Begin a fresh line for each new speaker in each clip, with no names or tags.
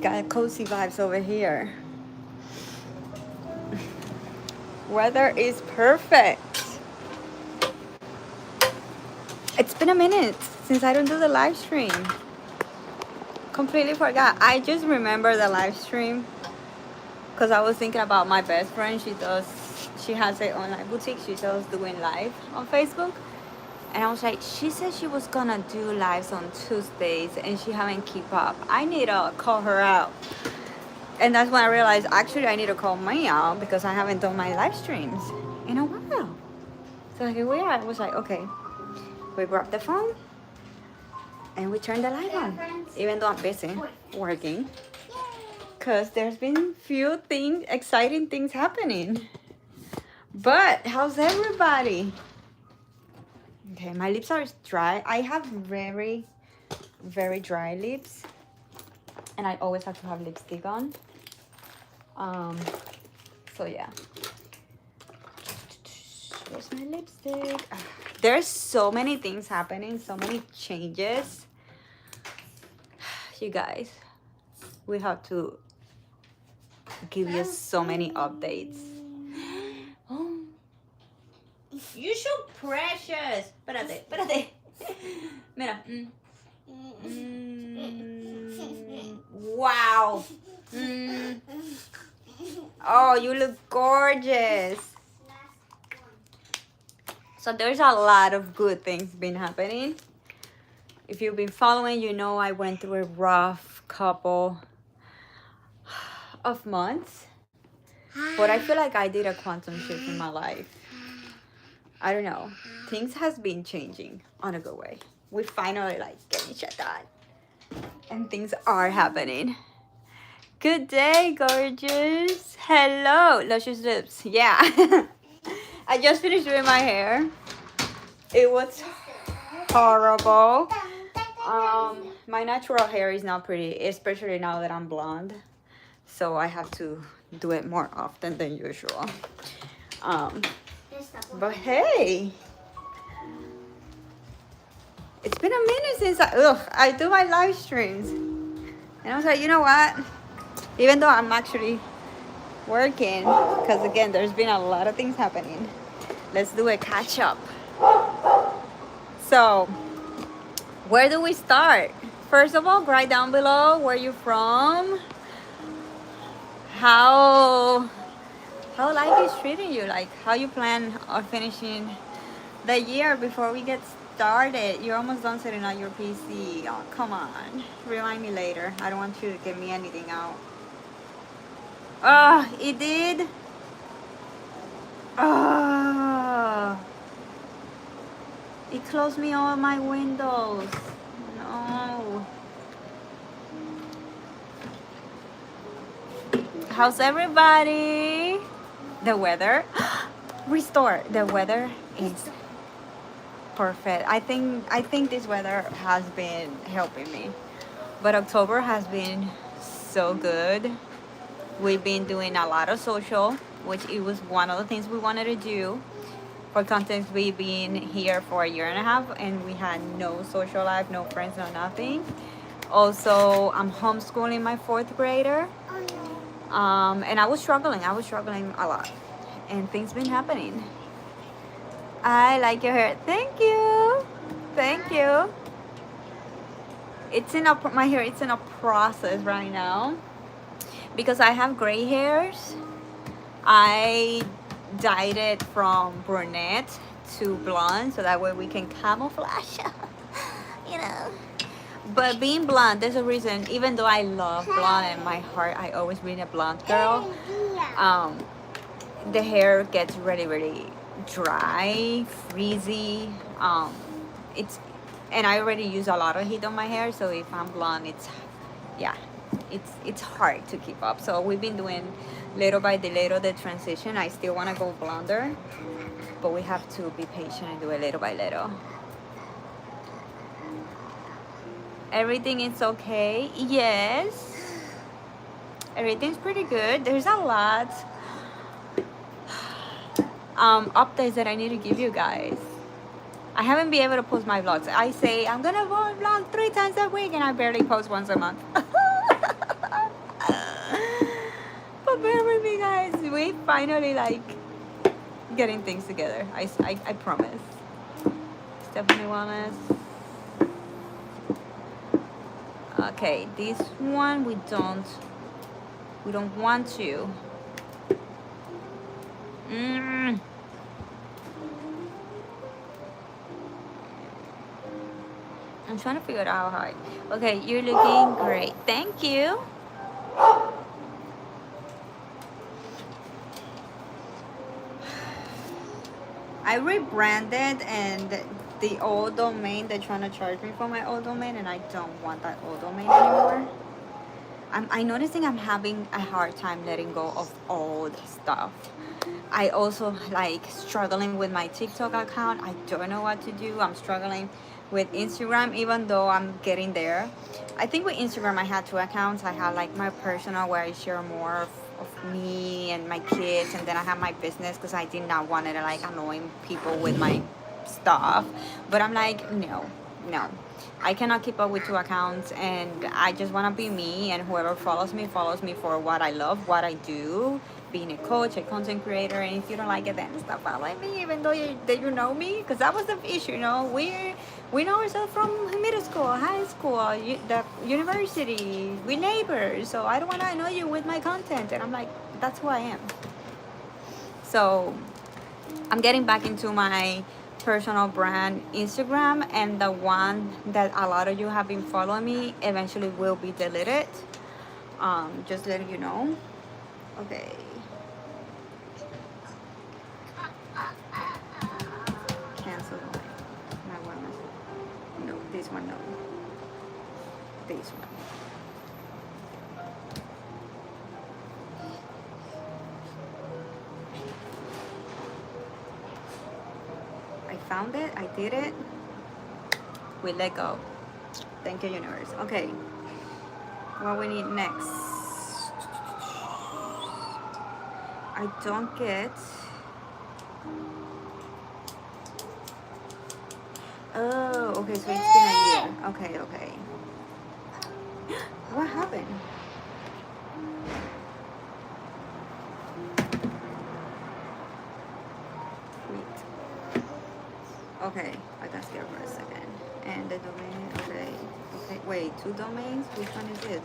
Got cozy vibes over here. Weather is perfect. It's been a minute since I don't do the live stream. Completely forgot. I just remember the live stream because I was thinking about my best friend. She has an online boutique. She sells doing live on Facebook. And I was like, she said she was gonna do lives on Tuesdays and she haven't keep up. I need to call her out. And that's when I realized, actually, I need to call me out because I haven't done my live streams in a while. So here we are. I was like, okay. We grab the phone and we turn the light on. Even though I'm busy working. Because there's been few things, exciting things happening. But how's everybody? Okay, my lips are dry. I have very, very dry lips. And I always have to have lipstick on. So yeah. Where's my lipstick? There's so many things happening, so many changes. You guys, we have to give you so many updates. Oh, you're so precious. Espérate. Mira. Wow. Oh, you look gorgeous. So there's a lot of good things been happening. If you've been following, you know I went through a rough couple of months. But I feel like I did a quantum shift in my life. I don't know. Things has been changing on a good way. We finally getting shut down. And things are happening. Good day, gorgeous. Hello, luscious lips. Yeah. I just finished doing my hair. It was horrible. My natural hair is not pretty, especially now that I'm blonde. So I have to do it more often than usual. But hey, it's been a minute since I do my live streams. And I was like, you know what? Even though I'm actually working, because again, there's been a lot of things happening. Let's do a catch up. So, where do we start? First of all, write down below where you're from, how life is treating you, like how you plan on finishing the year before we get started. You're almost done setting up your PC. Oh, come on. Remind me later. I don't want you to get me anything out. Oh, it did. Oh, it closed me all my windows. No. How's everybody? The weather. Restore. The weather is perfect. I think this weather has been helping me. But October has been so good. We've been doing a lot of social, which it was one of the things we wanted to do. For context, we've been here for a year and a half and we had no social life, no friends, no nothing. Also, I'm homeschooling my 4th grader. And I was struggling a lot. And things been happening. I like your hair. Thank you. My hair, it's in a process right now. Because I have gray hairs, I dyed it from brunette to blonde so that way we can camouflage, you know. But being blonde, there's a reason, even though I love blonde in my heart, I always been a blonde girl. The hair gets really, really dry, frizzy. And I already use a lot of heat on my hair, so if I'm blonde, it's hard to keep up. So we've been doing little by little the transition. I still want to go blonder, but we have to be patient and do it little by little. Everything is okay. Yes, everything's pretty good. There's a lot updates that I need to give you guys. I haven't been able to post my vlogs. I say I'm gonna vlog 3 times a week and I barely post once a month. finally like getting things together. I promise. Stephanie Wellness. Okay, this one we don't want to. I'm trying to figure it out how I... Okay, you're looking great. Thank you. I rebranded, and the old domain, they're trying to charge me for my old domain, and I don't want that old domain anymore. I'm noticing I'm having a hard time letting go of old stuff. I also like struggling with my TikTok account. I don't know what to do. I'm struggling with Instagram, even though I'm getting there. I think with Instagram I had 2 accounts. I had like my personal, where I share more of me and my kids, and then I have my business, because I did not want to like annoying people with my stuff. But I'm like, no, I cannot keep up with 2 accounts, and I just want to be me, and whoever follows me for what I love, what I do, being a coach, a content creator. And if you don't like it, then stop following me, even though you know me, because that was the issue. You know, we know ourselves from middle school, high school, the university, we neighbors. So I don't want to annoy you with my content, and I'm like, that's who I am. So I'm getting back into my personal brand Instagram, and the one that a lot of you have been following me eventually will be deleted. Just letting you know. Okay. Cancel my one. No, this one, no. This one. I found it. I did it. We let go. Thank you, universe. Okay. What we need next? I don't get... Oh, okay, so it's been a year. Okay. What happened? Wait. Okay, I got scared for a second. And the domain, okay. Wait, 2 domains? Which one is this?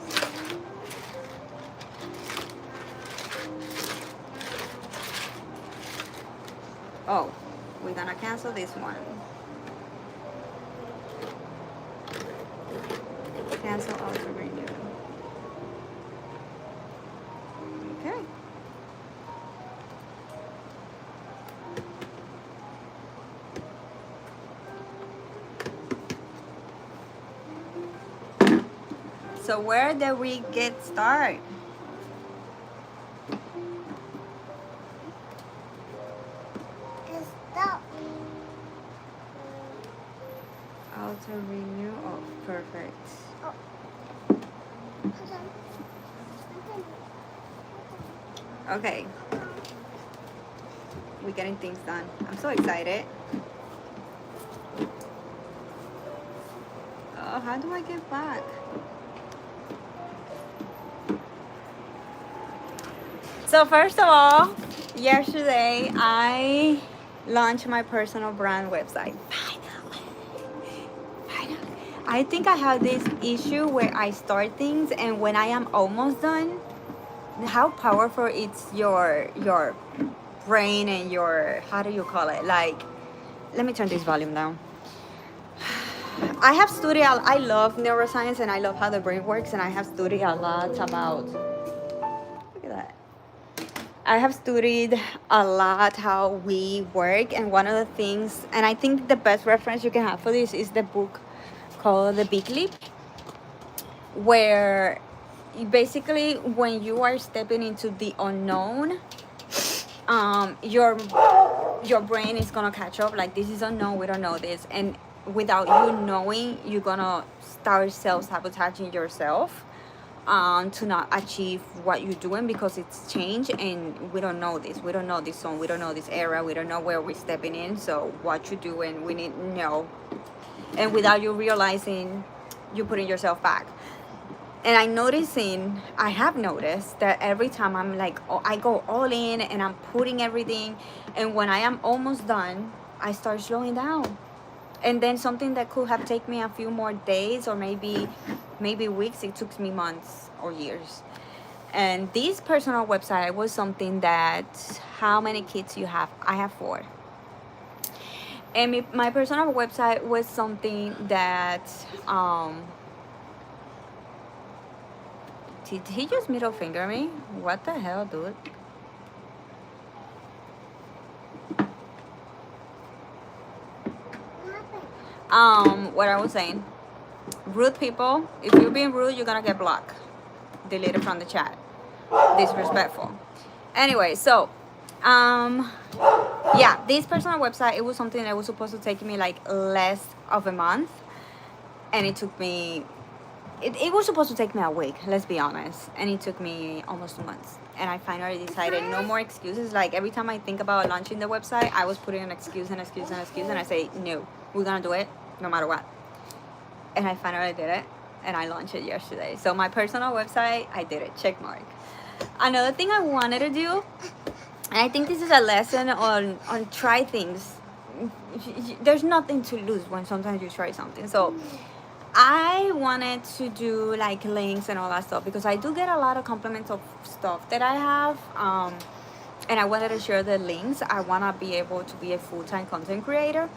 Oh, we're gonna cancel this one. Cancel auto renew. Okay. So where did we get started?
Stop.
Auto renew. Oh, perfect.
Oh.
Okay. We're getting things done. I'm so excited. Oh, how do I get back? So first of all, yesterday I launched my personal brand website. Finally. I think I have this issue where I start things, and when I am almost done, how powerful it's your brain and your, how do you call it? Like, let me turn this volume down. I have studied, I love neuroscience, and I love how the brain works, and I have studied a lot about, look at that. I have studied a lot how we work, and one of the things, and I think the best reference you can have for this is the book called The Big Leap, where basically when you are stepping into the unknown, your brain is gonna catch up, like, this is unknown, we don't know this, and without you knowing, you're gonna start self-sabotaging yourself to not achieve what you're doing, because it's change, and we don't know this zone, we don't know this era, we don't know where we're stepping in. So what you're doing, we need to know, and without you realizing, you're putting yourself back. And I have noticed that every time I'm like, oh, I go all in and I'm putting everything, and when I am almost done, I start slowing down. And then something that could have taken me a few more days or maybe weeks, it took me months or years. And this personal website was something that, how many kids you have? I have 4. And my personal website was something that, did he just middle finger me? What the hell, dude? What I was saying, rude people, if you're being rude, you're gonna get blocked, deleted from the chat, disrespectful. Anyway, so yeah, this personal website, it was something that was supposed to take me like less of a month, and it took me, it was supposed to take me a week, let's be honest, and it took me almost 2 months. And I finally decided, no more excuses. Like every time I think about launching the website, I was putting an excuse, and I say, no, we're gonna do it no matter what. And I finally did it, and I launched it yesterday. So my personal website, I did it, check mark. Another thing I wanted to do, and I think this is a lesson on try things. There's nothing to lose when sometimes you try something. So I wanted to do like links and all that stuff, because I do get a lot of compliments of stuff that I have, and I wanted to share the links. I want to be able to be a full-time content creator,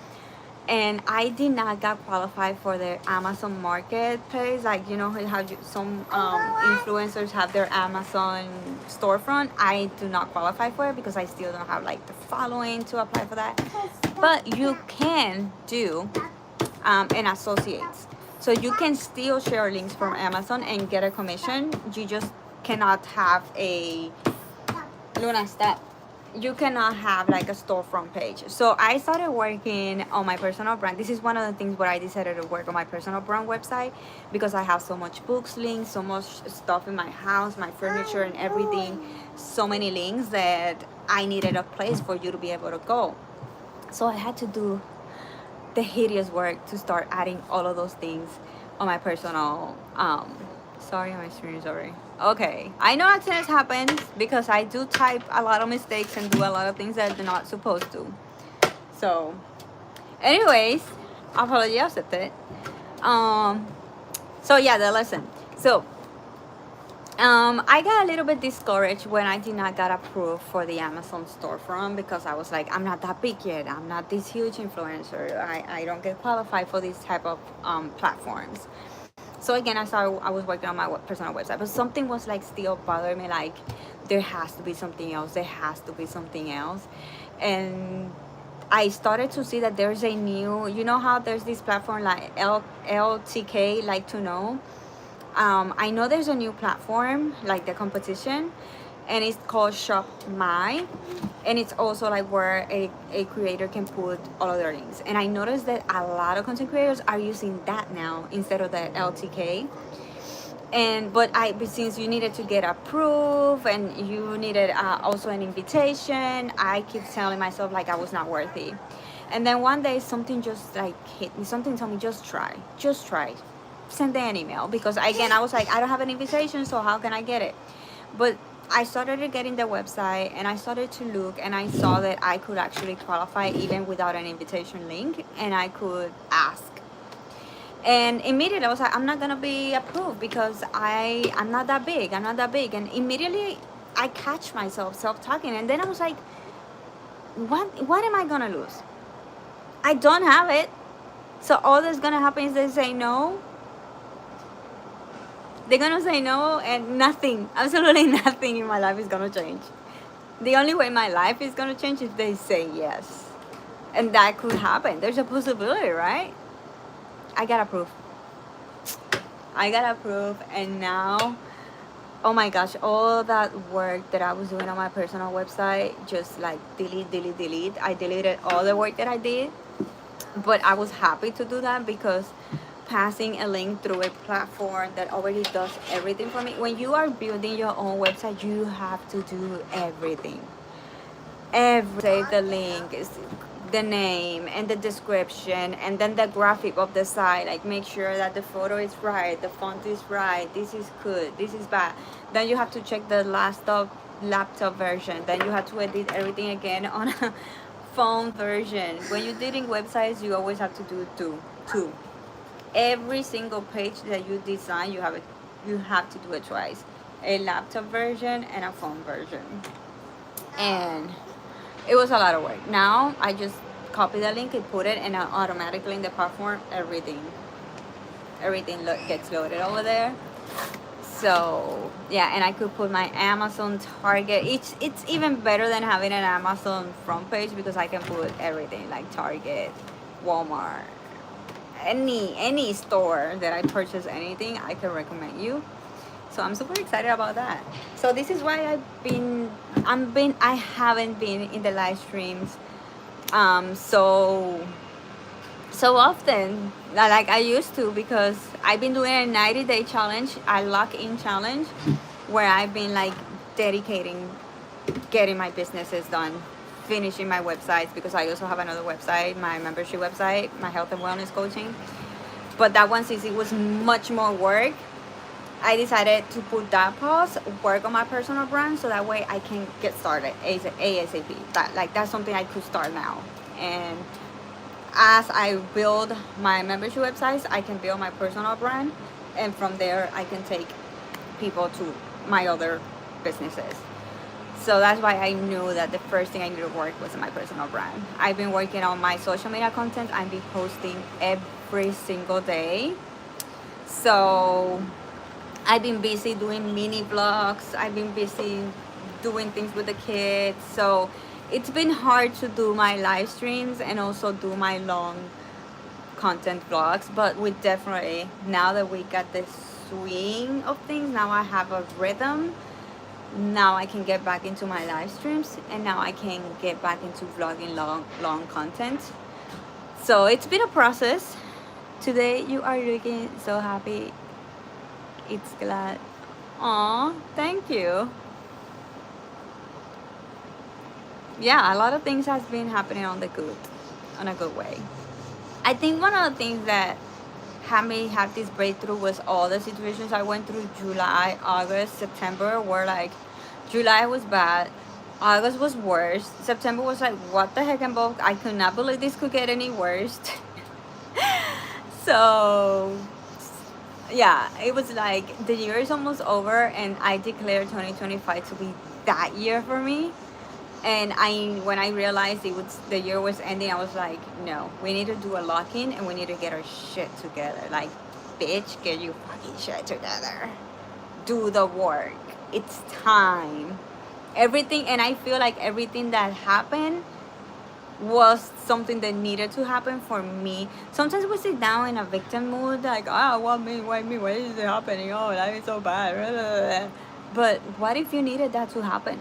and I did not get qualified for the Amazon marketplace. Like, you know how some influencers have their Amazon storefront. I do not qualify for it because I still don't have like the following to apply for that. But you can do an associates. So you can still share links from Amazon and get a commission. You just cannot have a, Luna, stop. You cannot have like a storefront page. So I started working on my personal brand. This is one of the things where I decided to work on my personal brand website, because I have so much books links, so much stuff in my house, my furniture and everything, so many links that I needed a place for you to be able to go. So I had to do the hideous work to start adding all of those things on my personal, sorry, my screen is already, okay. I know accidents happen because I do type a lot of mistakes and do a lot of things that I'm not supposed to. So anyways, apology accepted. So yeah, the lesson. So I got a little bit discouraged when I did not get approved for the Amazon storefront, because I was like, I'm not that big yet. I'm not this huge influencer. I don't get qualified for these type of platforms. So again, I was working on my personal website, but something was like still bothering me. Like, there has to be something else. There has to be something else. And I started to see that there's a new, you know how there's this platform like LTK, like to know. I know there's a new platform like the competition, and it's called Shop My, and it's also like where a creator can put all of their links. And I noticed that a lot of content creators are using that now instead of the LTK. But since you needed to get approved and you needed also an invitation, I keep telling myself like I was not worthy. And then one day something just like hit me. Something told me, just try, send an email, because again I was like, I don't have an invitation, so how can I get it? But I started getting the website, and I started to look, and I saw that I could actually qualify even without an invitation link, and I could ask. And immediately I was like, I'm not gonna be approved because I'm not that big. And immediately I catch myself self-talking, and then I was like, what am I gonna lose? I don't have it. So all that's gonna happen is they say no. They're gonna say no, and nothing, absolutely nothing in my life is gonna change. The only way my life is gonna change is if they say yes. And that could happen. There's a possibility, right? I got approved. And now, oh my gosh, all that work that I was doing on my personal website, just like delete. I deleted all the work that I did. But I was happy to do that, because passing a link through a platform that already does everything for me. When you are building your own website, you have to do everything. Save the link, the name and the description, and then the graphic of the site, like make sure that the photo is right, the font is right, this is good, this is bad. Then you have to check the laptop version, then you have to edit everything again on a phone version. When you're editing websites, you always have to do two. Every single page that you design, you have to do it twice, a laptop version and a phone version. And it was a lot of work. Now I just copy the link and put it, and automatically in the platform, everything gets loaded over there. So yeah, and I could put my Amazon, Target. It's even better than having an Amazon front page, because I can put everything like Target, Walmart, any store that I purchase anything, I can recommend you. So I'm super excited about that. So this is why I haven't been in the live streams so often like I used to, because I've been doing a 90-day challenge, a lock-in challenge, where I've been like dedicating getting my businesses done, finishing my websites, because I also have another website, my membership website, my health and wellness coaching. But that one, since it was much more work, I decided to put that pause, work on my personal brand, so that way I can get started ASAP. That's something I could start now. And as I build my membership websites, I can build my personal brand, and from there I can take people to my other businesses. So that's why I knew that the first thing I needed to work was on my personal brand. I've been working on my social media content. I've been posting every single day. So I've been busy doing mini vlogs. I've been busy doing things with the kids. So it's been hard to do my live streams and also do my long content vlogs. But we definitely, now that we got the swing of things, now I have a rhythm. Now I can get back into my live streams, and now I can get back into vlogging long content. So it's been a process. Today you are looking so happy. It's glad. Aw, thank you. Yeah, a lot of things has been happening on a good way. I think one of the things that had me have this breakthrough was all the situations I went through. July, August, September were like, July was bad, August was worse, September was like, what the heck, and both, I could not believe this could get any worse. So yeah, it was like the year is almost over, and I declared 2025 to be that year for me. And when I realized the year was ending, I was like, no, we need to do a lock-in, and we need to get our shit together. Like, bitch, get your fucking shit together. Do the work. It's time. Everything, and I feel like everything that happened was something that needed to happen for me. Sometimes we sit down in a victim mood, like, why me, why is it happening? Oh, life is so bad. But what if you needed that to happen?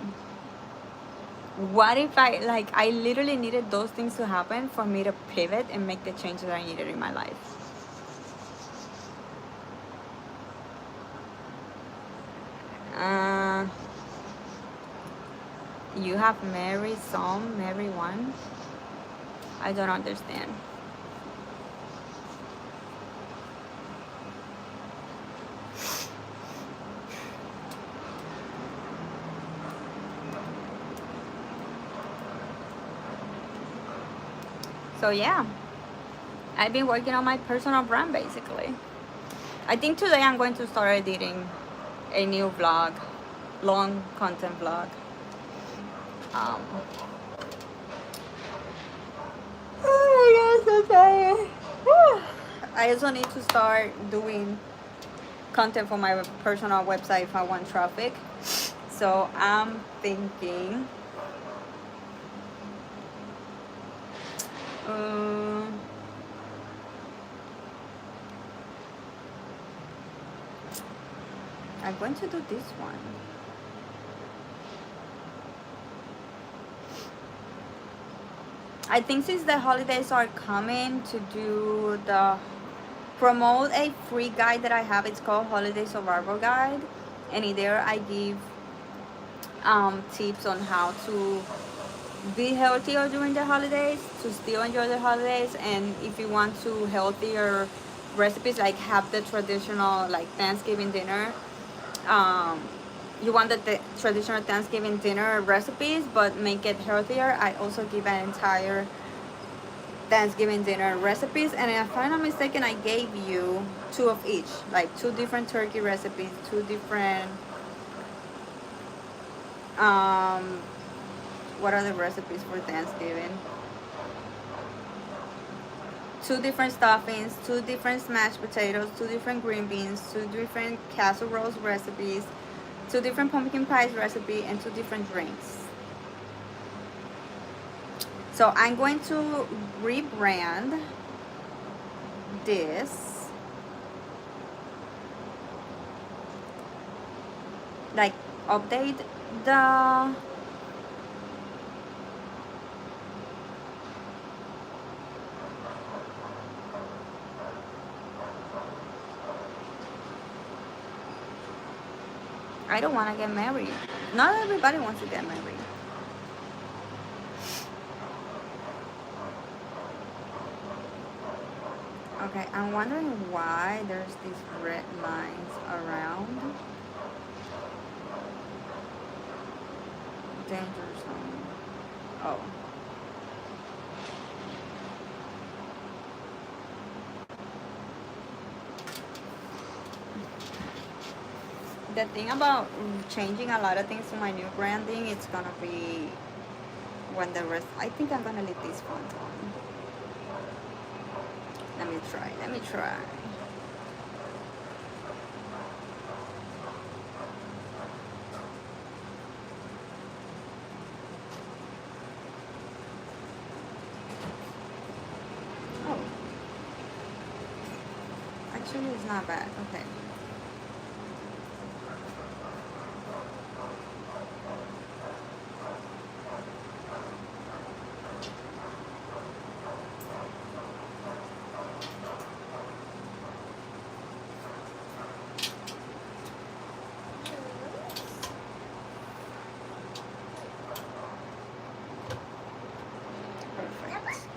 What if I literally needed those things to happen for me to pivot and make the changes I needed in my life? You have married some, marry one? I don't understand. So yeah, I've been working on my personal brand basically. I think today I'm going to start editing a new vlog, long content vlog. Oh my God, so tired. I also need to start doing content for my personal website if I want traffic. So I'm thinking I'm going to do this one. I think since the holidays are coming, to promote a free guide that I have. It's called Holiday Survival Guide, and in there I give tips on how to be healthier during the holidays, to still enjoy the holidays. And if you want to healthier recipes, like have the traditional like Thanksgiving dinner, um, you want the traditional Thanksgiving dinner recipes but make it healthier, I also give an entire Thanksgiving dinner recipes. And if I'm not mistaken, I gave you two of each, like two different turkey recipes, two different um what are the recipes for Thanksgiving? Two different stuffings, two different smashed potatoes, two different green beans, two different casseroles recipes, two different pumpkin pies recipe, and two different drinks. So I'm going to rebrand this, like update the I don't want to get married. Not everybody wants to get married. Okay, I'm wondering why there's these red lines around. Danger zone. Oh. The thing about changing a lot of things to my new branding, it's gonna be when the rest. I think I'm gonna leave this font on. Let me try. Let me try. Oh, actually, it's not bad. Okay. Perfect.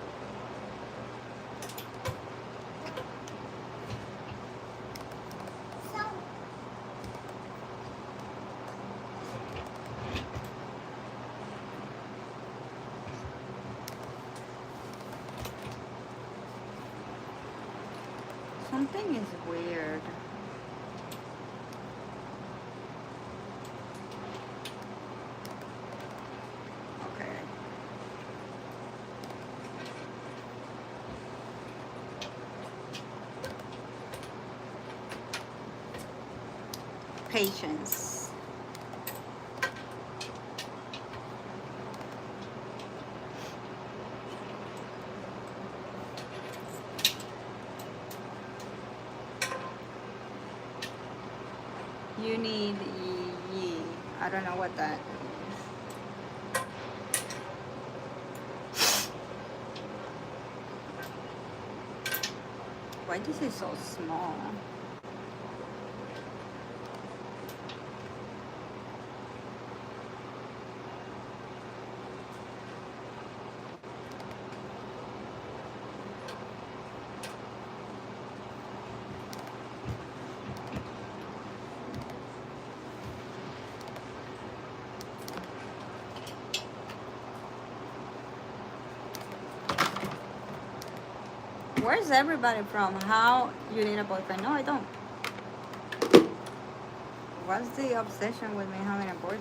Something is weird. Okay. Patience. You need ye. I don't know what that is. Why this is so small? Where's everybody from? How you need a boyfriend? No, I don't. What's the obsession with me having a boyfriend?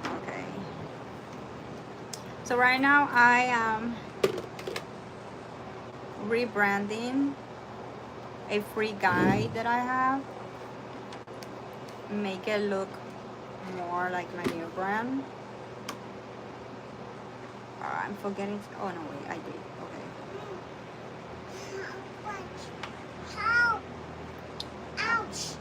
Okay. So right now I am rebranding a free guide that I have. Make it look more like my new brand. I'm forgetting. Oh no, wait, I did. Okay.
Help! Ouch!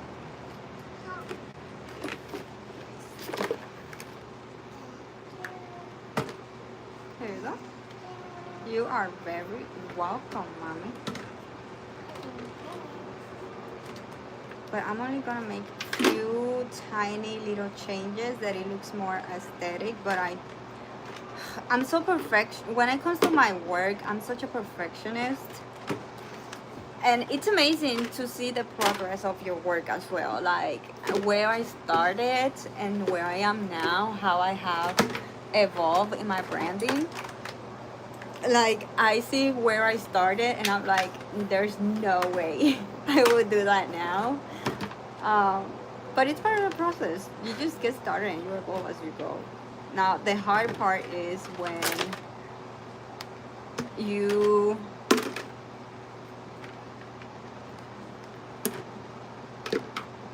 You are very welcome, mommy. But I'm only gonna make a few tiny little changes that it looks more aesthetic. But I'm so when it comes to my work, I'm such a perfectionist. And it's amazing to see the progress of your work as well, like where I started and where I am now, how I have evolved in my branding. Like I see where I started and I'm like, there's no way I would do that now. But it's part of the process. You just get started and you evolve as you go. Now the hard part is when you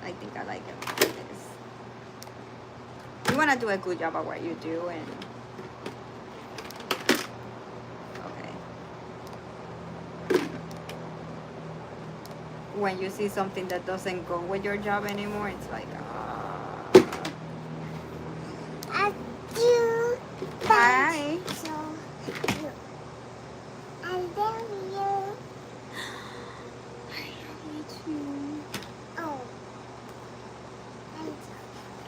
I think I like it like this. You want to do a good job at what you do, and okay. When you see something that doesn't go with your job anymore, it's like, Hi. I love you. I love you too. Oh.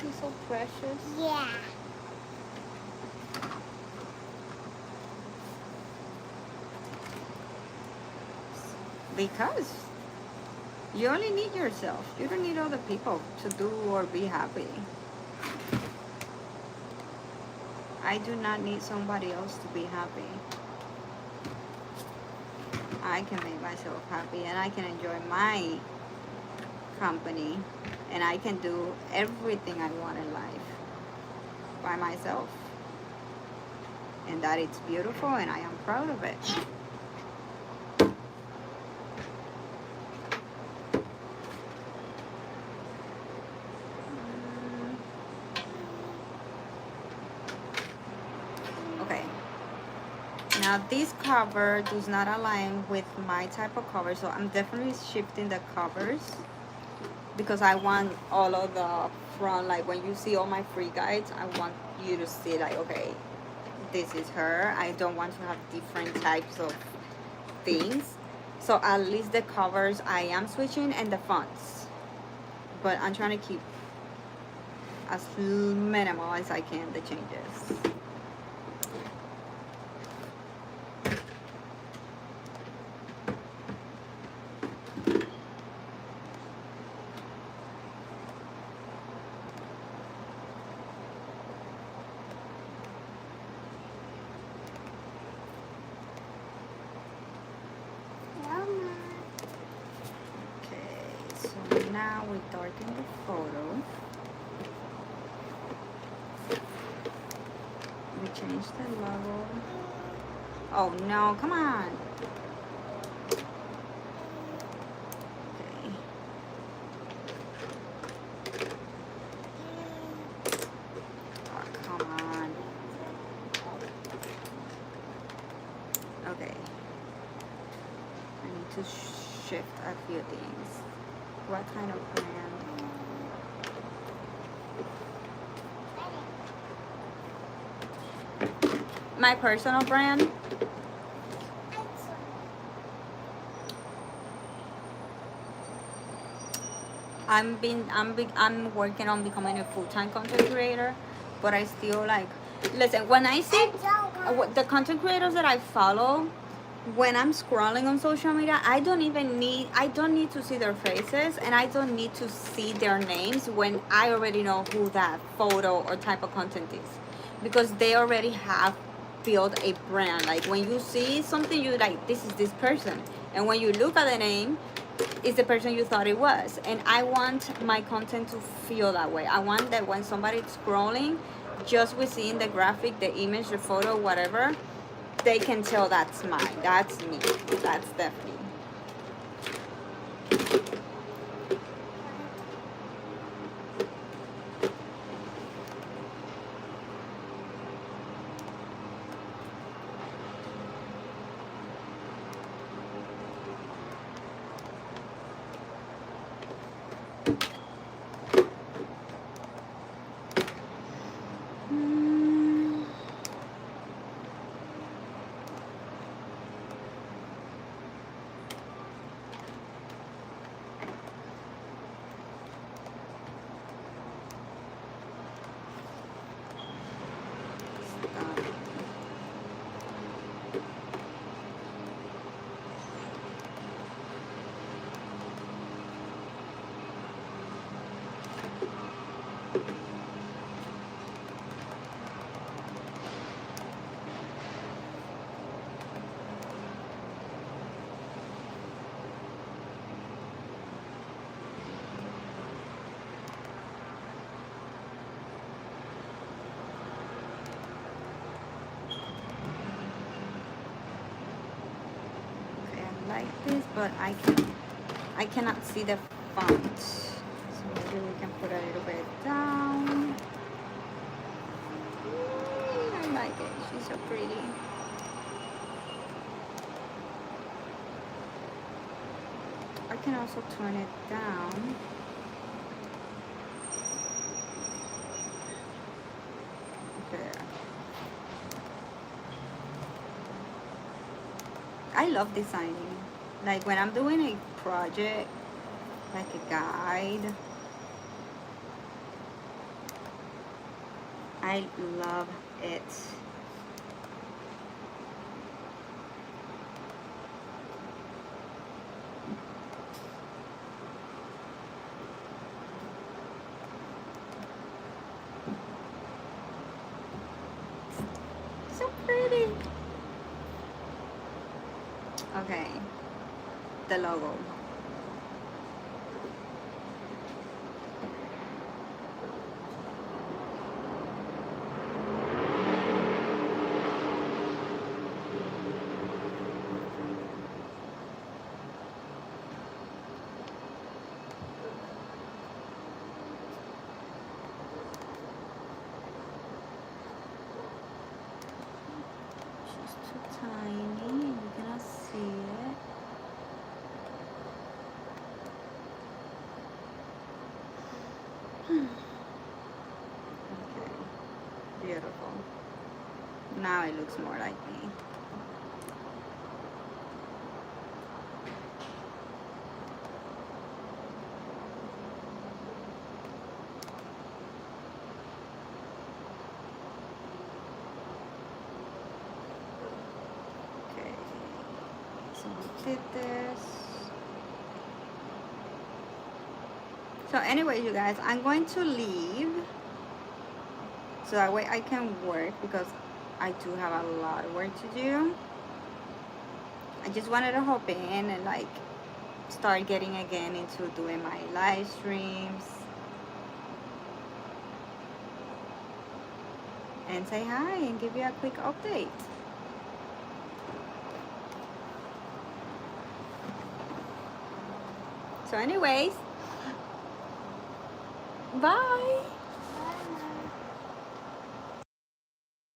You're so precious. Yeah. Because you only need yourself. You don't need other people to do or be happy. I do not need somebody else to be happy. I can make myself happy and I can enjoy my company and I can do everything I want in life by myself. And that it's beautiful and I am proud of it. Now this cover does not align with my type of cover, so I'm definitely shifting the covers because I want all of the front, like when you see all my free guides, I want you to see like, okay, this is her. I don't want to have different types of things. So at least the covers I am switching and the fonts, but I'm trying to keep as minimal as I can the changes. Now we darken the photo. We change the logo. Oh no, come on. Okay. Oh, come on. Okay. I need to shift a few things. What kind of brand? My personal brand? I'm working on becoming a full-time content creator, but I still like, listen, when I see the content creators that I follow, when I'm scrolling on social media, I don't need to see their faces and I don't need to see their names when I already know who that photo or type of content is, because they already have built a brand. Like when you see something, you like, this is this person, and when you look at the name, it's the person you thought it was. And I want my content to feel that way. I want that when somebody's scrolling, just with seeing the graphic, the image, the photo, whatever, they can tell that's mine, that's me, that's Stephanie. Like this, but I cannot see the font, so maybe we can put a little bit down. I like it. She's so pretty. I can also turn it down. There. I love designing. Like when I'm doing a project, like a guide, I love it. So pretty. Okay, the logo. She's too tiny, you cannot see it. Okay, beautiful. Now it looks more like me. Okay, so we did this. So anyway, you guys, I'm going to leave so that way I can work, because I do have a lot of work to do. I just wanted to hop in and like start getting again into doing my live streams and say hi and give you a quick update. So anyways, bye.